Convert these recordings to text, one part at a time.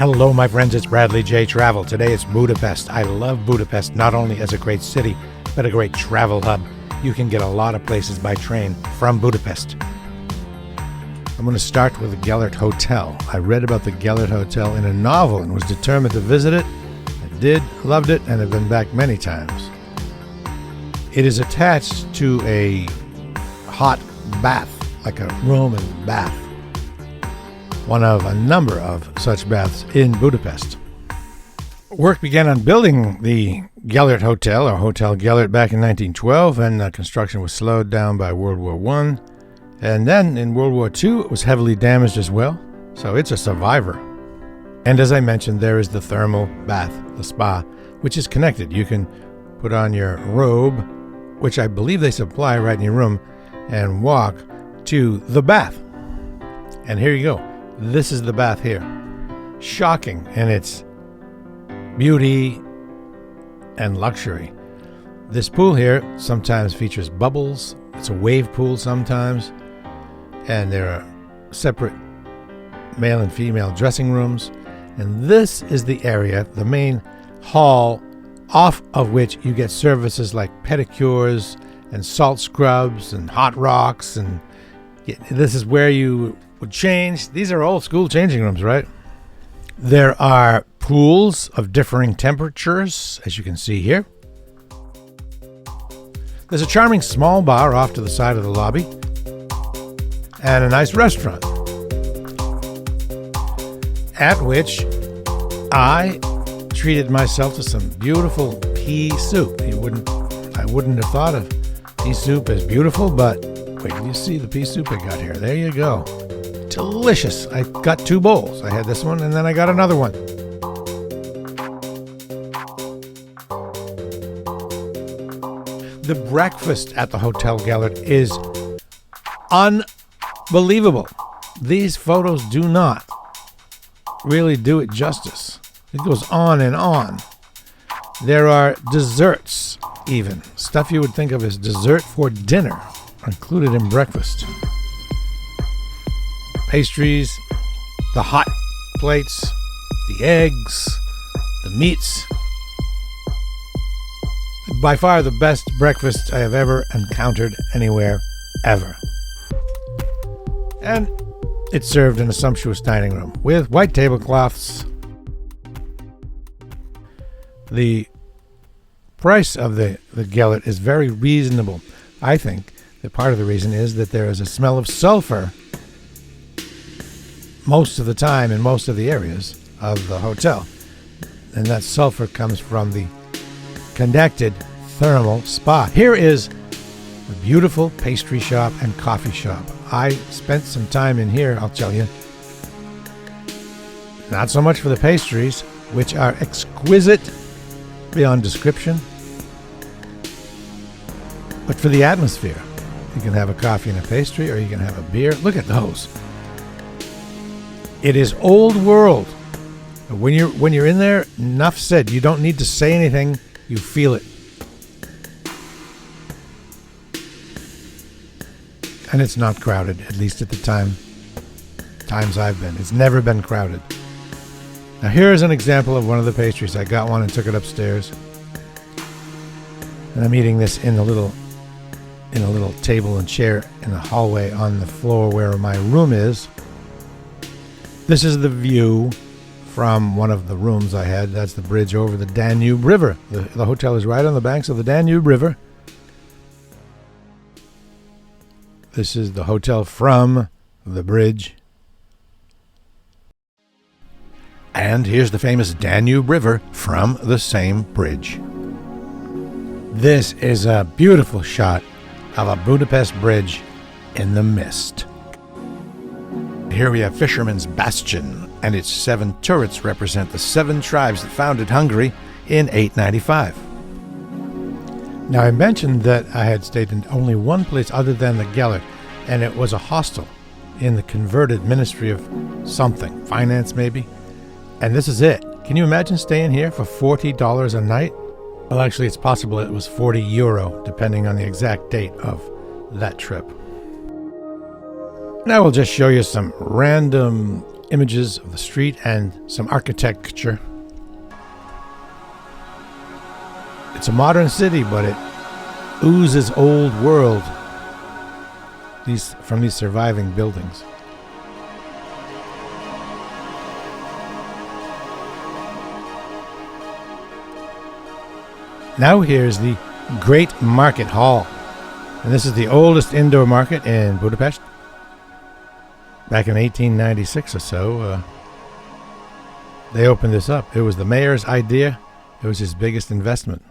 Hello, my friends, it's Bradley J. Travel. Today it's Budapest. I love Budapest not only as a great city, but a great travel hub. You can get a lot of places by train from Budapest. I'm going to start with the Gellert Hotel. I read about the Gellert Hotel in a novel and was determined to visit it. I did, loved it, and have been back many times. It is attached to a hot bath, like a Roman bath. One of a number of such baths in Budapest. Work began on building the Gellert Hotel, or Hotel Gellert, back in 1912, and construction was slowed down by World War I. And then in World War II, it was heavily damaged as well, so it's a survivor. And as I mentioned, there is the thermal bath, the spa, which is connected. You can put on your robe, which I believe they supply right in your room, and walk to the bath. And here you go. This is the bath here. Shocking in its beauty and luxury. This pool here sometimes features bubbles. It's a wave pool sometimes. And there are separate male and female dressing rooms. And this is the area, the main hall, off of which you get services like pedicures and salt scrubs and hot rocks. And this is where you would change. These are old school changing rooms, right? There are pools of differing temperatures, as you can see here. There's a charming small bar off to the side of the lobby, and a nice restaurant, at which I treated myself to some beautiful pea soup. I wouldn't have thought of pea soup as beautiful, but wait till you see the pea soup I got here. There you go. Delicious. I got 2 bowls. I had this one and then I got another one. The breakfast at the Hotel Gellert is unbelievable. These photos do not really do it justice. It goes on and on. There are desserts, even. Stuff you would think of as dessert for dinner, included in breakfast. Pastries, the hot plates, the eggs, the meats. By far the best breakfast I have ever encountered anywhere, ever. And it's served in a sumptuous dining room with white tablecloths. The price of the Gellert is very reasonable. I think that part of the reason is that there is a smell of sulfur most of the time in most of the areas of the hotel. And that sulfur comes from the connected thermal spa. Here is a beautiful pastry shop and coffee shop. I spent some time in here, I'll tell you. Not so much for the pastries, which are exquisite beyond description, but for the atmosphere. You can have a coffee and a pastry, or you can have a beer. Look at those. It is old world. When you're in there, enough said. You don't need to say anything. You feel it. And it's not crowded, at least at the times I've been. It's never been crowded. Now here is an example of one of the pastries. I got one and took it upstairs. And I'm eating this in a little table and chair in the hallway on the floor where my room is. This is the view from one of the rooms I had. That's the bridge over the Danube River. The hotel is right on the banks of the Danube River. This is the hotel from the bridge. And here's the famous Danube River from the same bridge. This is a beautiful shot of a Budapest bridge in the mist. Here we have Fisherman's Bastion, and its 7 turrets represent the 7 tribes that founded Hungary in 895. Now I mentioned that I had stayed in only one place other than the Gellert, and it was a hostel in the converted Ministry of something, finance maybe. And this is it. Can you imagine staying here for $40 a night? Well, actually, it's possible it was €40, depending on the exact date of that trip. Now we'll just show you some random images of the street and some architecture. It's a modern city, but it oozes old world from these surviving buildings. Now here's the Great Market Hall. And this is the oldest indoor market in Budapest. Back in 1896 or so, they opened this up. It was the mayor's idea. It was his biggest investment.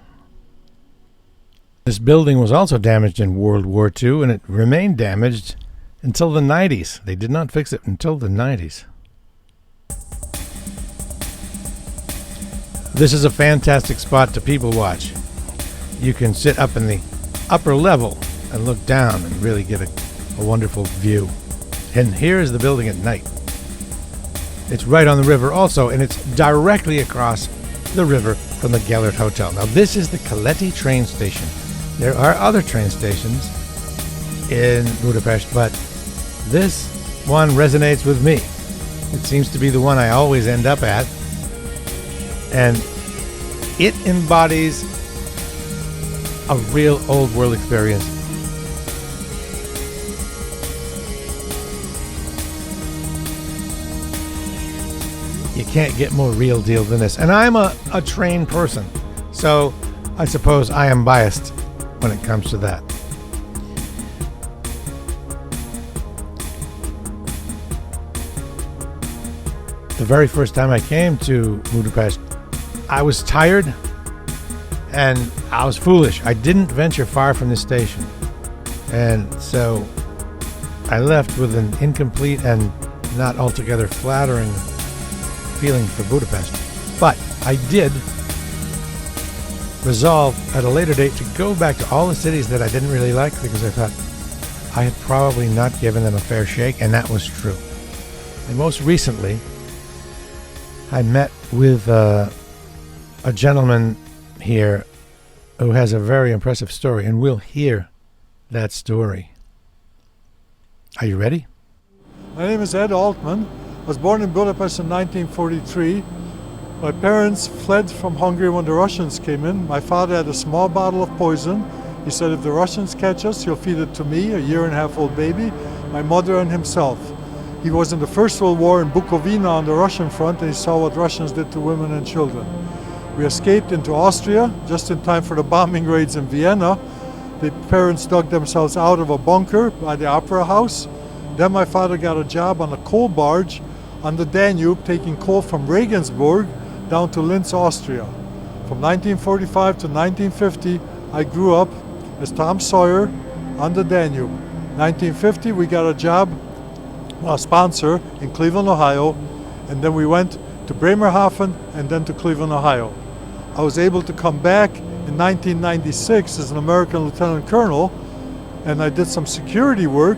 This building was also damaged in World War II, and it remained damaged until the 90s. They did not fix it until the 90s. This is a fantastic spot to people watch. You can sit up in the upper level and look down and really get a wonderful view. And here is the building at night. It's right on the river also, and it's directly across the river from the Gellert Hotel. Now this is the Keleti train station. There are other train stations in Budapest, but this one resonates with me. It seems to be the one I always end up at, and it embodies a real old world experience. You can't get more real deal than this. And I'm a train person, so I suppose I am biased when it comes to that. The very first time I came to Budapest, I was tired and I was foolish. I didn't venture far from the station. And so I left with an incomplete and not altogether flattering feeling for Budapest. But I did resolve at a later date to go back to all the cities that I didn't really like, because I thought I had probably not given them a fair shake, and that was true. And most recently, I met with a gentleman here who has a very impressive story, and we'll hear that story. Are you ready? My name is Ed Altman. I was born in Budapest in 1943. My parents fled from Hungary when the Russians came in. My father had a small bottle of poison. He said if the Russians catch us, he'll feed it to me, a 1.5-year-old baby, my mother and himself. He was in the First World War in Bukovina on the Russian front, and he saw what Russians did to women and children. We escaped into Austria just in time for the bombing raids in Vienna. The parents dug themselves out of a bunker by the Opera House. Then my father got a job on a coal barge on the Danube, taking coal from Regensburg down to Linz, Austria. From 1945 to 1950, I grew up as Tom Sawyer on the Danube. 1950, we got a job, a sponsor in Cleveland, Ohio, and then we went to Bremerhaven and then to Cleveland, Ohio. I was able to come back in 1996 as an American lieutenant colonel, and I did some security work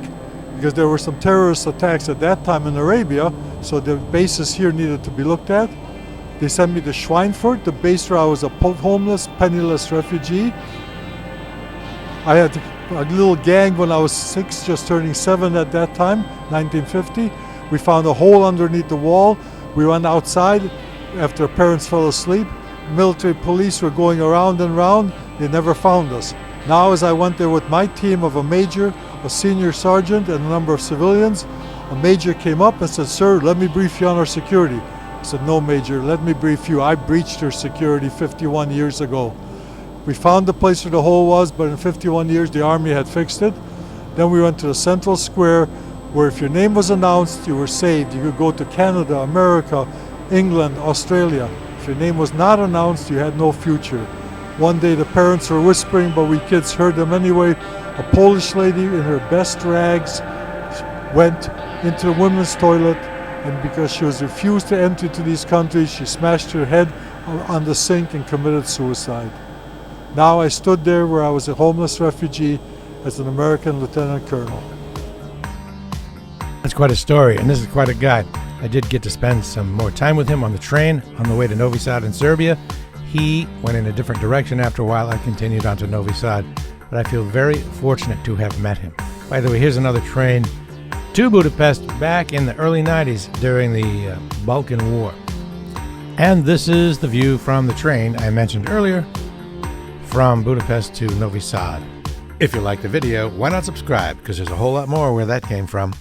because there were some terrorist attacks at that time in Arabia, so the bases here needed to be looked at. They sent me to Schweinfurt, the base where I was a homeless, penniless refugee. I had a little gang when I was 6, just turning 7 at that time, 1950. We found a hole underneath the wall. We went outside after our parents fell asleep. Military police were going around and around. They never found us. Now, as I went there with my team of a major, a senior sergeant, and a number of civilians, a major came up and said, "Sir, let me brief you on our security." I said, "No, Major, let me brief you. I breached your security 51 years ago." We found the place where the hole was, but in 51 years the Army had fixed it. Then we went to the central square, where if your name was announced, you were saved. You could go to Canada, America, England, Australia. If your name was not announced, you had no future. One day the parents were whispering, but we kids heard them anyway. A Polish lady in her best rags went into the women's toilet, and because she was refused to enter to these countries, she smashed her head on the sink and committed suicide. Now I stood there where I was a homeless refugee as an American lieutenant colonel. That's quite a story, and this is quite a guy. I did get to spend some more time with him on the train on the way to Novi Sad in Serbia. He went in a different direction after a while. I continued on to Novi Sad, but I feel very fortunate to have met him. By the way, here's another train to Budapest back in the early 90s during the Balkan War. And this is the view from the train I mentioned earlier from Budapest to Novi Sad. If you liked the video, why not subscribe? Because there's a whole lot more where that came from.